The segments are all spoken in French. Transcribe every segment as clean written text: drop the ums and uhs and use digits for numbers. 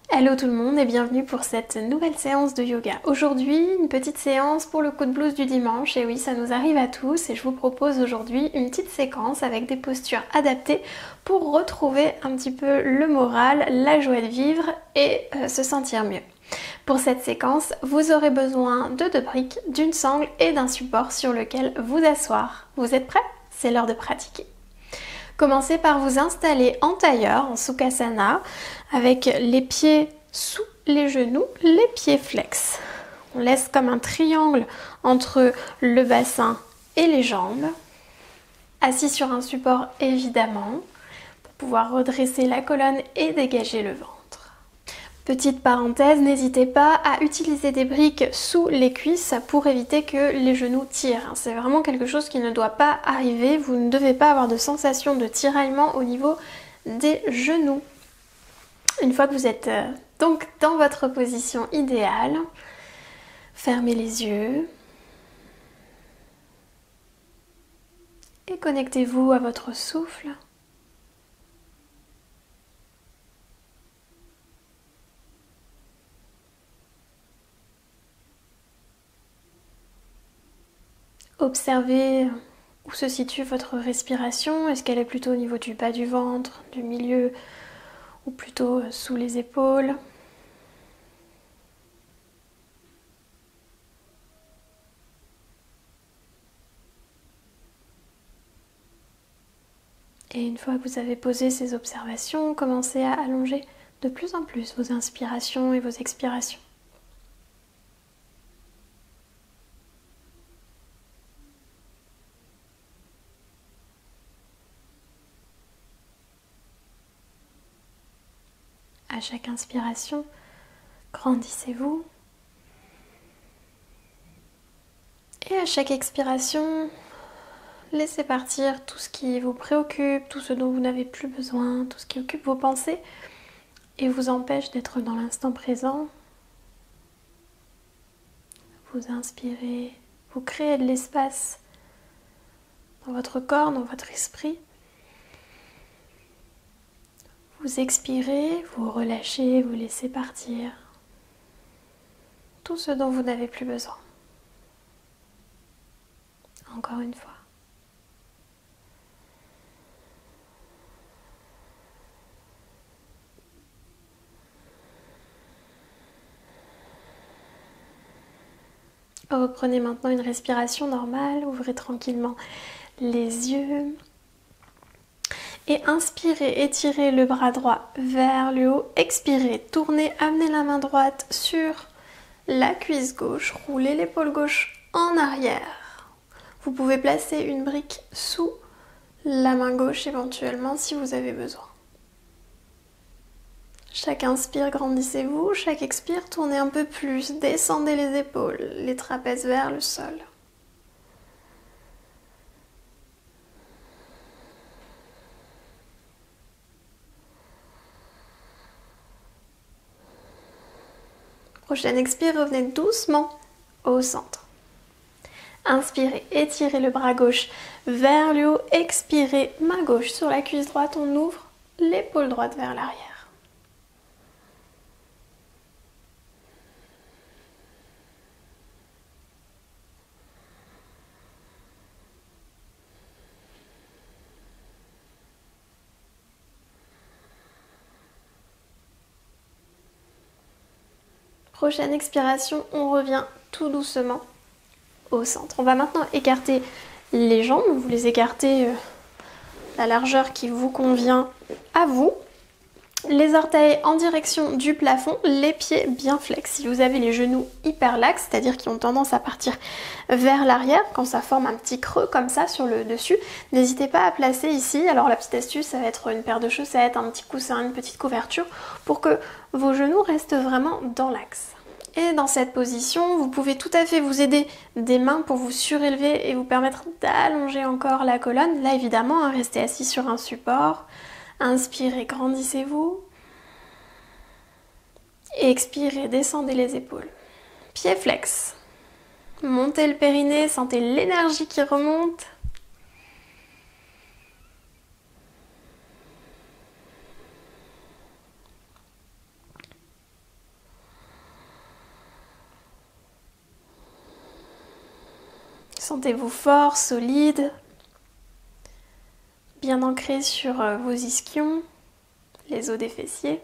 Hello tout le monde et bienvenue pour cette nouvelle séance de yoga. Aujourd'hui, une petite séance pour le coup de blues du dimanche. Et oui, ça nous arrive à tous et je vous propose aujourd'hui une petite séquence avec des postures adaptées pour retrouver un petit peu le moral, la joie de vivre et se sentir mieux. Pour cette séquence, vous aurez besoin de 2 briques, d'une sangle et d'un support sur lequel vous asseoir. Vous êtes prêts? C'est l'heure de pratiquer. Commencez par vous installer en tailleur, en Sukhasana, avec les pieds sous les genoux, les pieds flex. On laisse comme un triangle entre le bassin et les jambes. Assis sur un support évidemment, pour pouvoir redresser la colonne et dégager le ventre. Petite parenthèse, n'hésitez pas à utiliser des briques sous les cuisses pour éviter que les genoux tirent. C'est vraiment quelque chose qui ne doit pas arriver. Vous ne devez pas avoir de sensation de tiraillement au niveau des genoux. Une fois que vous êtes donc dans votre position idéale, fermez les yeux et connectez-vous à votre souffle. Observez où se situe votre respiration. Est-ce qu'elle est plutôt au niveau du bas du ventre, du milieu ou plutôt sous les épaules? Et une fois que vous avez posé ces observations, commencez à allonger de plus en plus vos inspirations et vos expirations. À chaque inspiration, grandissez-vous. Et à chaque expiration, laissez partir tout ce qui vous préoccupe, tout ce dont vous n'avez plus besoin, tout ce qui occupe vos pensées et vous empêche d'être dans l'instant présent. Vous inspirez, vous créez de l'espace dans votre corps, dans votre esprit. Vous expirez, vous relâchez, vous laissez partir tout ce dont vous n'avez plus besoin. Encore une fois. Reprenez maintenant une respiration normale, ouvrez tranquillement les yeux. Et inspirez, étirez le bras droit vers le haut. Expirez, tournez, amenez la main droite sur la cuisse gauche. Roulez l'épaule gauche en arrière. Vous pouvez placer une brique sous la main gauche éventuellement si vous avez besoin. Chaque inspire, grandissez-vous. Chaque expire, tournez un peu plus. Descendez les épaules, les trapèzes vers le sol. Prochaine expire, revenez doucement au centre. Inspirez, étirez le bras gauche vers le haut. Expirez, main gauche sur la cuisse droite. On ouvre l'épaule droite vers l'arrière. Prochaine expiration, on revient tout doucement au centre. On va maintenant écarter les jambes. Vous les écartez la largeur qui vous convient à vous. Les orteils en direction du plafond, les pieds bien flex. Si vous avez les genoux hyper laxes, c'est-à-dire qui ont tendance à partir vers l'arrière, quand ça forme un petit creux comme ça sur le dessus, n'hésitez pas à placer ici, alors la petite astuce, ça va être une paire de chaussettes, un petit coussin, une petite couverture, pour que vos genoux restent vraiment dans l'axe. Et dans cette position, vous pouvez tout à fait vous aider des mains pour vous surélever et vous permettre d'allonger encore la colonne. Là évidemment, restez assis sur un support. Inspirez, grandissez-vous. Et expirez, descendez les épaules. Pieds flex. Montez le périnée, sentez l'énergie qui remonte. Sentez-vous fort, solide, bien ancré sur vos ischions, les os des fessiers.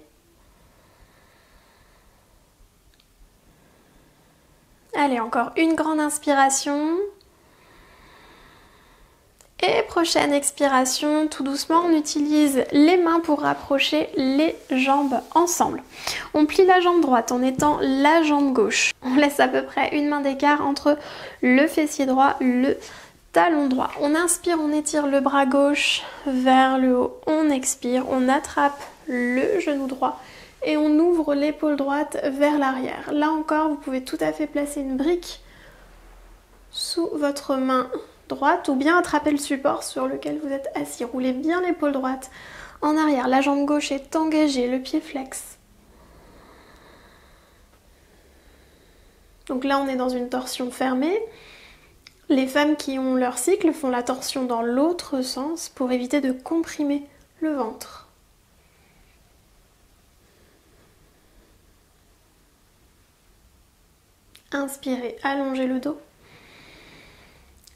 Allez, encore une grande inspiration. Et prochaine expiration, tout doucement, on utilise les mains pour rapprocher les jambes ensemble. On plie la jambe droite en étend la jambe gauche. On laisse à peu près une main d'écart entre le fessier droit, le talon droit. On inspire, on étire le bras gauche vers le haut. On expire, on attrape le genou droit et on ouvre l'épaule droite vers l'arrière. Là encore, vous pouvez tout à fait placer une brique sous votre main droite ou bien attraper le support sur lequel vous êtes assis. Roulez bien l'épaule droite en arrière. La jambe gauche est engagée, le pied flex. Donc là, on est dans une torsion fermée. Les femmes qui ont leur cycle font la torsion dans l'autre sens pour éviter de comprimer le ventre. Inspirez, allongez le dos.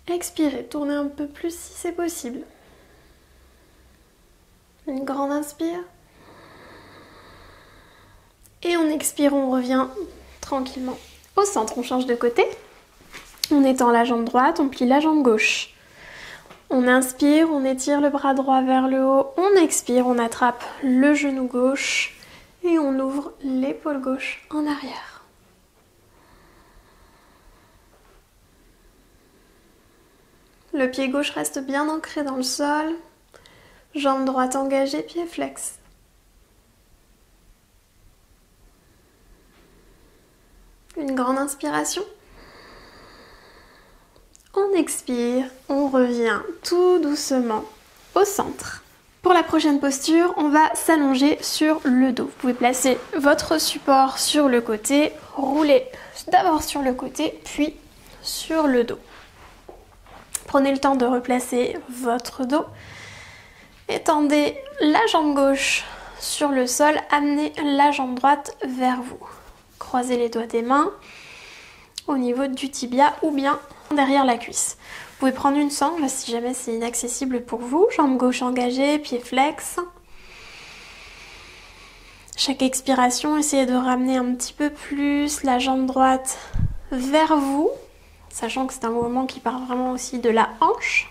Expirez, tournez un peu plus si c'est possible. Une grande inspire. Et on expire, on revient tranquillement au centre. On change de côté. On étend la jambe droite, on plie la jambe gauche. On inspire, on étire le bras droit vers le haut. On expire, on attrape le genou gauche et on ouvre l'épaule gauche en arrière. Le pied gauche reste bien ancré dans le sol. Jambe droite engagée, pied flex. Une grande inspiration. On expire, on revient tout doucement au centre. Pour la prochaine posture, on va s'allonger sur le dos. Vous pouvez placer votre support sur le côté, rouler d'abord sur le côté, puis sur le dos. Prenez le temps de replacer votre dos. Étendez la jambe gauche sur le sol, amenez la jambe droite vers vous. Croisez les doigts des mains au niveau du tibia ou bien derrière la cuisse. Vous pouvez prendre une sangle si jamais c'est inaccessible pour vous. Jambe gauche engagée, pied flex. Chaque expiration, essayez de ramener un petit peu plus la jambe droite vers vous, sachant que c'est un mouvement qui part vraiment aussi de la hanche.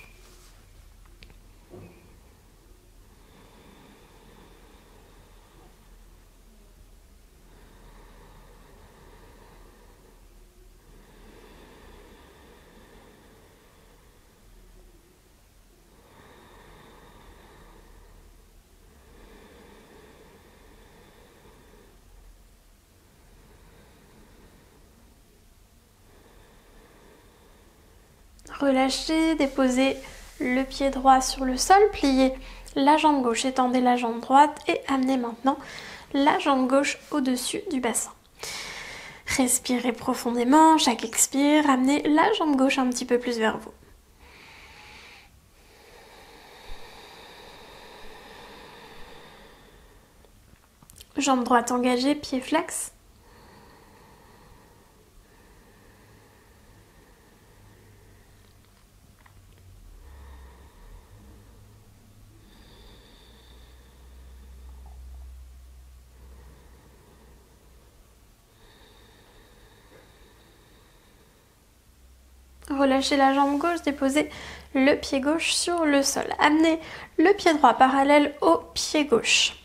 Relâchez, déposez le pied droit sur le sol, pliez la jambe gauche, étendez la jambe droite et amenez maintenant la jambe gauche au-dessus du bassin. Respirez profondément, chaque expire, ramenez la jambe gauche un petit peu plus vers vous. Jambe droite engagée, pied flex. Relâchez la jambe gauche, déposez le pied gauche sur le sol. Amenez le pied droit parallèle au pied gauche.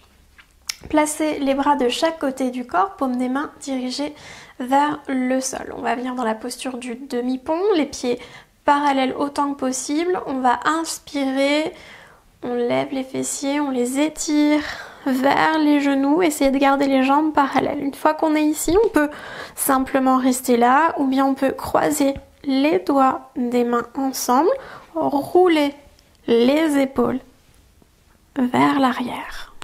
Placez les bras de chaque côté du corps, paume des mains dirigées vers le sol. On va venir dans la posture du demi-pont, les pieds parallèles autant que possible. On va inspirer, on lève les fessiers, on les étire vers les genoux, essayez de garder les jambes parallèles. Une fois qu'on est ici, on peut simplement rester là ou bien on peut croiser les doigts des mains ensemble, rouler les épaules vers l'arrière.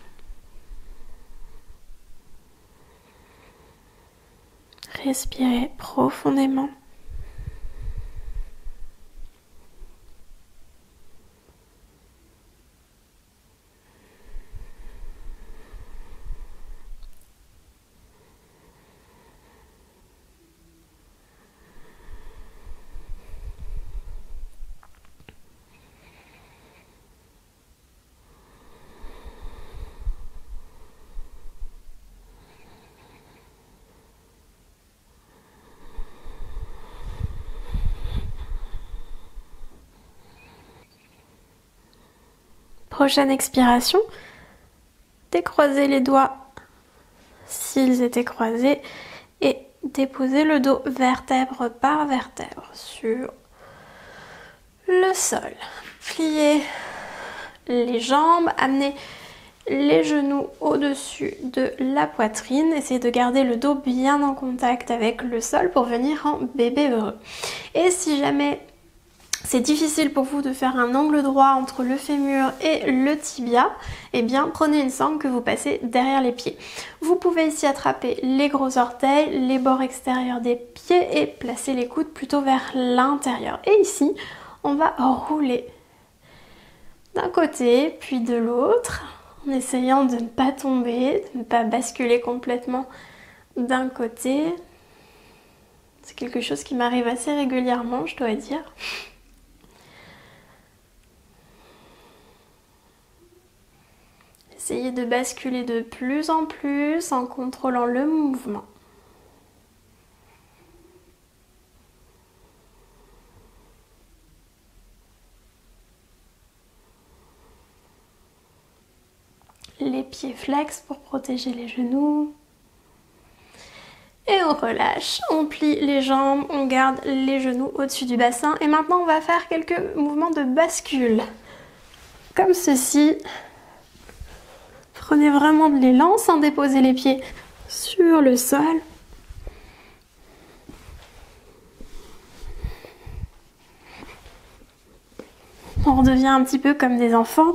Respirez profondément. Prochaine expiration, décroisez les doigts s'ils étaient croisés et déposez le dos vertèbre par vertèbre sur le sol. Pliez les jambes, amenez les genoux au-dessus de la poitrine. Essayez de garder le dos bien en contact avec le sol pour venir en bébé heureux. Et si jamais c'est difficile pour vous de faire un angle droit entre le fémur et le tibia, eh bien prenez une sangle que vous passez derrière les pieds. Vous pouvez ici attraper les gros orteils, les bords extérieurs des pieds et placer les coudes plutôt vers l'intérieur. Et ici, on va rouler d'un côté puis de l'autre en essayant de ne pas tomber, de ne pas basculer complètement d'un côté. C'est quelque chose qui m'arrive assez régulièrement, je dois dire. Essayez de basculer de plus en plus en contrôlant le mouvement. Les pieds flex pour protéger les genoux. Et on relâche, on plie les jambes, on garde les genoux au-dessus du bassin. Et maintenant, on va faire quelques mouvements de bascule. Comme ceci. Prenez vraiment de l'élan sans déposer les pieds sur le sol. On redevient un petit peu comme des enfants.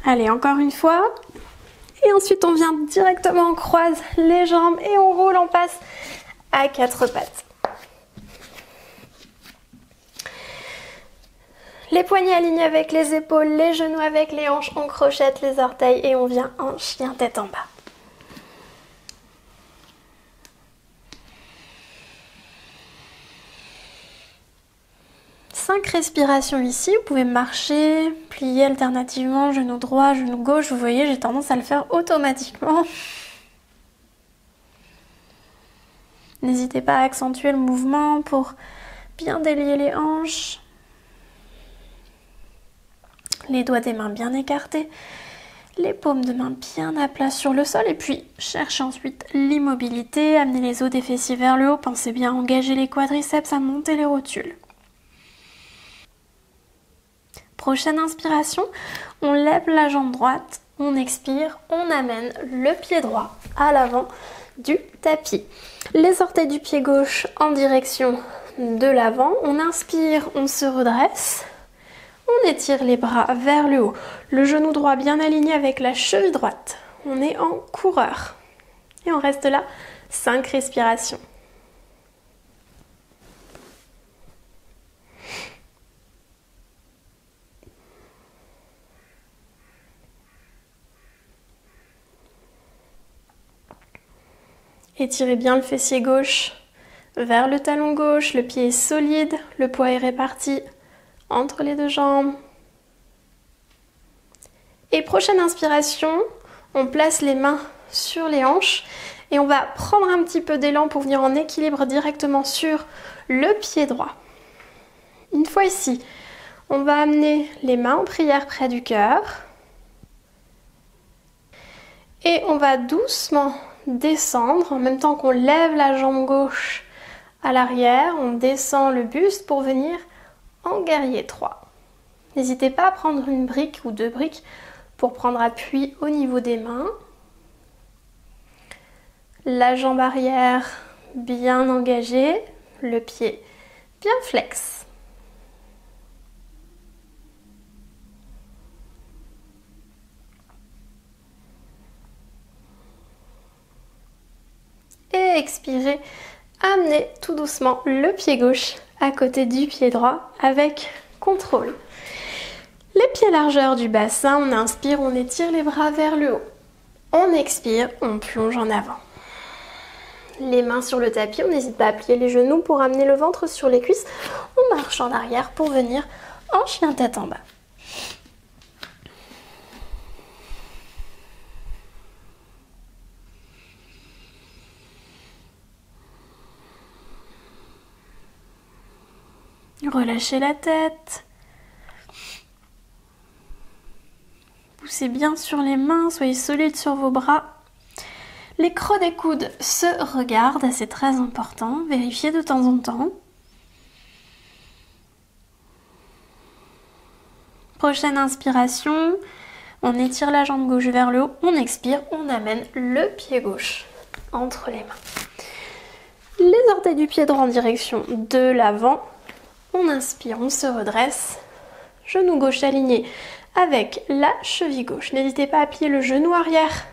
Allez, encore une fois. Et ensuite, on vient directement, on croise les jambes et on roule, on passe à quatre pattes. Les poignets alignés avec les épaules, les genoux avec les hanches, on crochette les orteils et on vient en chien tête en bas. Cinq respirations ici, vous pouvez marcher, plier alternativement, genou droit, genou gauche, vous voyez, j'ai tendance à le faire automatiquement. N'hésitez pas à accentuer le mouvement pour bien délier les hanches. Les doigts des mains bien écartés, les paumes de main bien à plat sur le sol et puis cherchez ensuite l'immobilité, amenez les os des fessiers vers le haut, pensez bien à engager les quadriceps, à monter les rotules. Prochaine inspiration, on lève la jambe droite, on expire, on amène le pied droit à l'avant du tapis. Les orteils du pied gauche en direction de l'avant, on inspire, on se redresse. On étire les bras vers le haut, le genou droit bien aligné avec la cheville droite. On est en coureur. Et on reste là, 5 respirations. Étirez bien le fessier gauche vers le talon gauche, le pied est solide, le poids est réparti entre les deux jambes. Et prochaine inspiration, on place les mains sur les hanches et on va prendre un petit peu d'élan pour venir en équilibre directement sur le pied droit. Une fois ici, on va amener les mains en prière près du cœur et on va doucement descendre en même temps qu'on lève la jambe gauche à l'arrière, on descend le buste pour venir en guerrier 3. N'hésitez pas à prendre une brique ou 2 briques pour prendre appui au niveau des mains. La jambe arrière bien engagée, le pied bien flex. Et expirez, amenez tout doucement le pied gauche à côté du pied droit avec contrôle. Les pieds largeur du bassin, on inspire, on étire les bras vers le haut. On expire, on plonge en avant. Les mains sur le tapis, on n'hésite pas à plier les genoux pour amener le ventre sur les cuisses. On marche en arrière pour venir en chien tête en bas. Relâchez la tête. Poussez bien sur les mains, soyez solide sur vos bras. Les creux des coudes se regardent, c'est très important. Vérifiez de temps en temps. Prochaine inspiration, on étire la jambe gauche vers le haut, on expire, on amène le pied gauche entre les mains. Les orteils du pied droit en direction de l'avant. On inspire, on se redresse. Genou gauche aligné avec la cheville gauche. N'hésitez pas à plier le genou arrière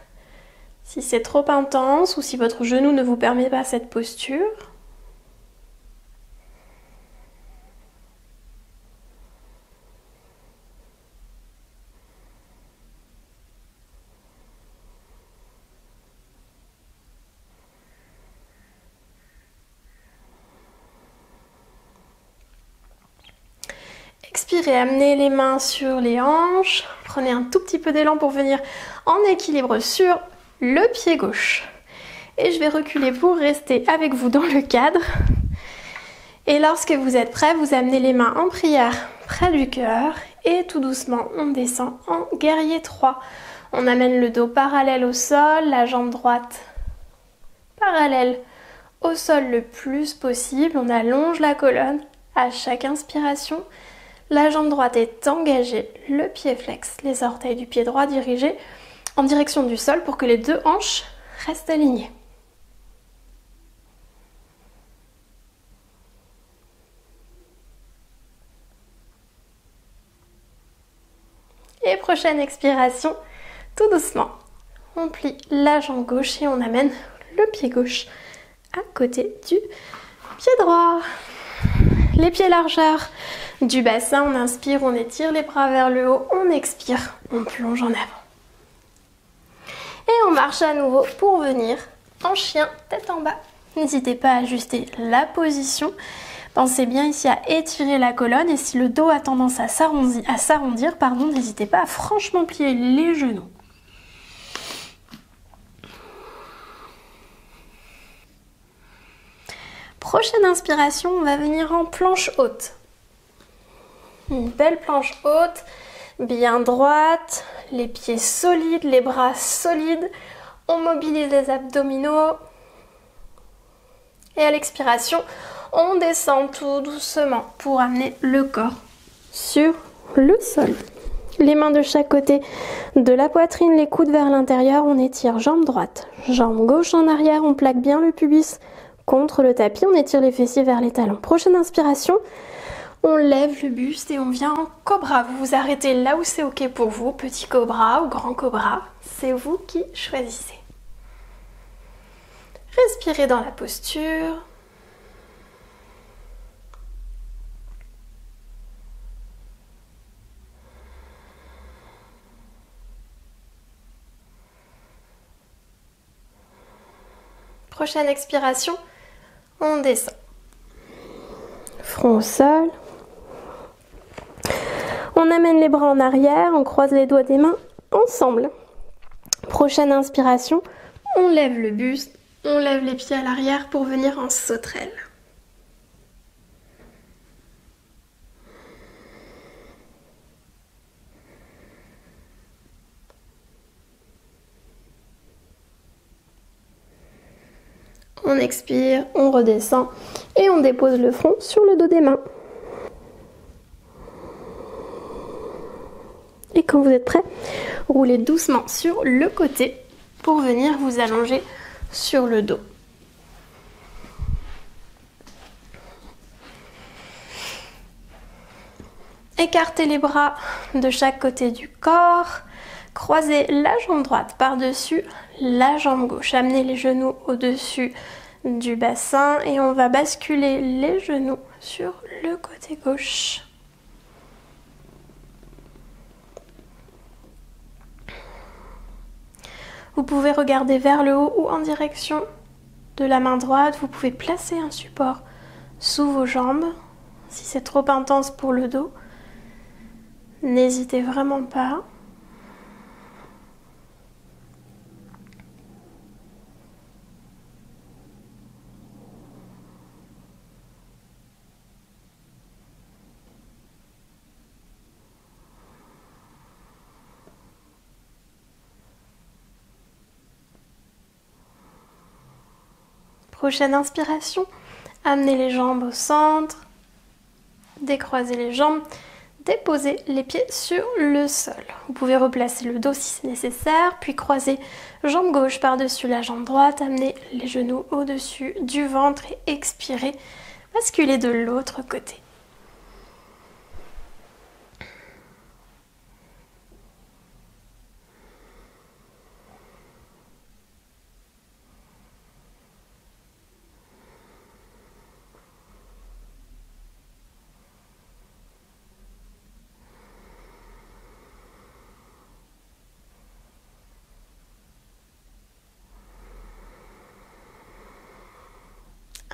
si c'est trop intense ou si votre genou ne vous permet pas cette posture. Expirez, amenez les mains sur les hanches. Prenez un tout petit peu d'élan pour venir en équilibre sur le pied gauche. Et je vais reculer pour rester avec vous dans le cadre. Et lorsque vous êtes prêt, vous amenez les mains en prière près du cœur. Et tout doucement, on descend en guerrier 3. On amène le dos parallèle au sol, la jambe droite parallèle au sol le plus possible. On allonge la colonne à chaque inspiration. La jambe droite est engagée, le pied flex, les orteils du pied droit dirigés en direction du sol pour que les deux hanches restent alignées. Et prochaine expiration, tout doucement, on plie la jambe gauche et on amène le pied gauche à côté du pied droit. Les pieds largeur du bassin, on inspire, on étire les bras vers le haut, on expire, on plonge en avant. Et on marche à nouveau pour venir en chien, tête en bas. N'hésitez pas à ajuster la position. Pensez bien ici à étirer la colonne et si le dos a tendance à s'arrondir, n'hésitez pas à franchement plier les genoux. Prochaine inspiration, on va venir en planche haute. Une belle planche haute, bien droite, les pieds solides, les bras solides. On mobilise les abdominaux. Et à l'expiration, on descend tout doucement pour amener le corps sur le sol. Les mains de chaque côté de la poitrine, les coudes vers l'intérieur. On étire jambe droite, jambe gauche en arrière. On plaque bien le pubis contre le tapis. On étire les fessiers vers les talons. Prochaine inspiration. On lève le buste et on vient en cobra. Vous vous arrêtez là où c'est ok pour vous, petit cobra ou grand cobra, c'est vous qui choisissez. Respirez dans la posture. Prochaine expiration, on descend. Front au sol. On amène les bras en arrière, on croise les doigts des mains ensemble. Prochaine inspiration, on lève le buste, on lève les pieds à l'arrière pour venir en sauterelle. On expire, on redescend et on dépose le front sur le dos des mains. Et quand vous êtes prêt, roulez doucement sur le côté pour venir vous allonger sur le dos. Écartez les bras de chaque côté du corps. Croisez la jambe droite par-dessus la jambe gauche. Amenez les genoux au-dessus du bassin et on va basculer les genoux sur le côté gauche. Vous pouvez regarder vers le haut ou en direction de la main droite. Vous pouvez placer un support sous vos jambes. Si c'est trop intense pour le dos, n'hésitez vraiment pas. Prochaine inspiration, amenez les jambes au centre, décroisez les jambes, déposez les pieds sur le sol. Vous pouvez replacer le dos si c'est nécessaire, puis croiser jambe gauche par-dessus la jambe droite, amenez les genoux au-dessus du ventre et expirez, basculez de l'autre côté.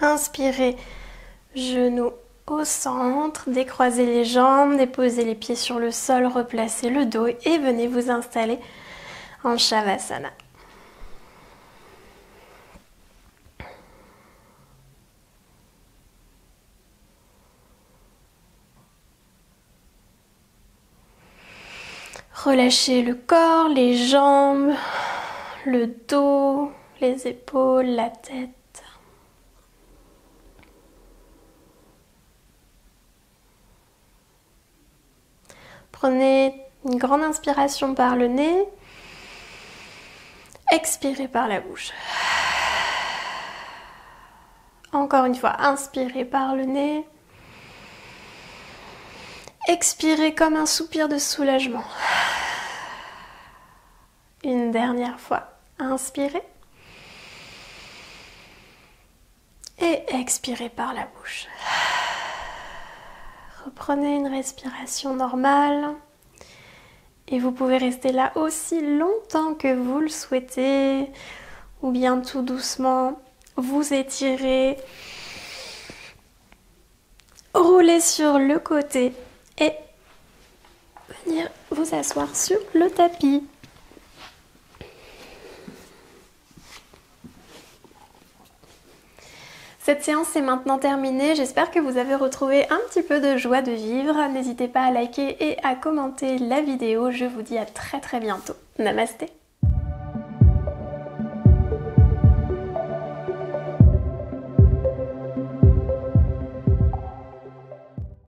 Inspirez, genoux au centre, décroisez les jambes, déposez les pieds sur le sol, replacez le dos et venez vous installer en Shavasana. Relâchez le corps, les jambes, le dos, les épaules, la tête. Prenez une grande inspiration par le nez, expirez par la bouche. Encore une fois, inspirez par le nez, expirez comme un soupir de soulagement. Une dernière fois, inspirez et expirez par la bouche. Reprenez une respiration normale et vous pouvez rester là aussi longtemps que vous le souhaitez ou bien tout doucement vous étirez, roulez sur le côté et venir vous asseoir sur le tapis. Cette séance est maintenant terminée, j'espère que vous avez retrouvé un petit peu de joie de vivre. N'hésitez pas à liker et à commenter la vidéo, je vous dis à très bientôt. Namasté.